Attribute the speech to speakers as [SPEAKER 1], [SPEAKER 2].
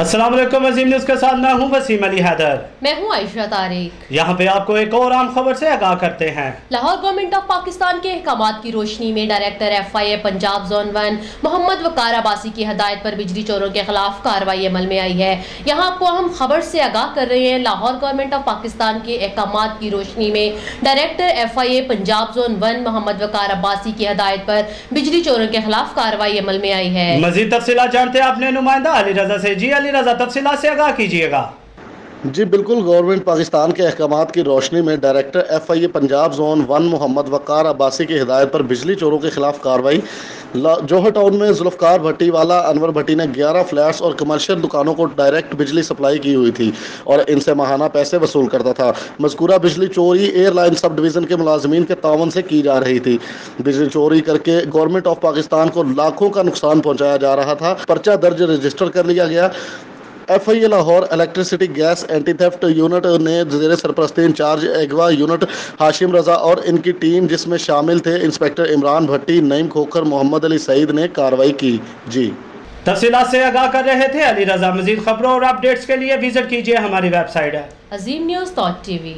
[SPEAKER 1] अस्सलाम वालेकुम, अजीम न्यूज़ के साथ मैं हूं वसीम अली हैदर।
[SPEAKER 2] मैं हूं आयशा तारिक।
[SPEAKER 1] यहां पे आपको एक और आम खबर से आगाह करते हैं।
[SPEAKER 2] लाहौर गवर्नमेंट ऑफ पाकिस्तान के अहकामात की रोशनी में director FIA Punjab zone 1 Mohammad Waqar Abbasi की हदायत पर बिजली चोरों के खिलाफ कार्रवाई अमल में आई है। यहां आपको अहम खबर से आगाह कर रहे हैं। लाहौर गवर्नमेंट ऑफ पाकिस्तान के अहकामात की रोशनी में director FIA Punjab zone 1 Mohammad Waqar Abbasi की हदायत पर बिजली चोरों के खिलाफ कार्रवाई अमल में आई है।
[SPEAKER 1] मजीद तफसीलात जानते हैं अपने नुमाइंदा अली रजा से। जी अली रजा, तफसीलात से आगाह कीजिएगा।
[SPEAKER 3] जी बिल्कुल, गवर्नमेंट पाकिस्तान के अहकामात की रोशनी में director FIA Punjab zone 1 Mohammad Waqar Abbasi की हिदायत पर बिजली चोरों के खिलाफ कार्रवाई। जौहर टाउन में जुल्फकार भट्टी वाला अनवर भट्टी ने 11 फ्लैट्स और कमर्शियल दुकानों को डायरेक्ट बिजली सप्लाई की हुई थी और इनसे माहाना पैसे वसूल करता था। मज़कूरा बिजली चोरी एयरलाइन सब डिवीज़न के मुलाजमीन के तावन से की जा रही थी। बिजली चोरी करके गवर्नमेंट ऑफ पाकिस्तान को लाखों का नुकसान पहुँचाया जा रहा था। पर्चा दर्ज रजिस्टर कर लिया गया। FIA Lahore electricity gas anti theft unit ने ज़ेरे सरपरस्ती इंचार्ज अगवा यूनिट हाशिम रजा और इनकी टीम जिसमें शामिल थे इंस्पेक्टर इमरान भट्टी, नईम खोखर, मोहम्मद अली सईद ने कार्रवाई की। जी
[SPEAKER 1] तफसीलात से आगाह कर रहे थे अली रजा। मजीद खबरों और अपडेट्स के लिए विजिट कीजिए हमारी वेबसाइट है
[SPEAKER 2] azimnews.tv।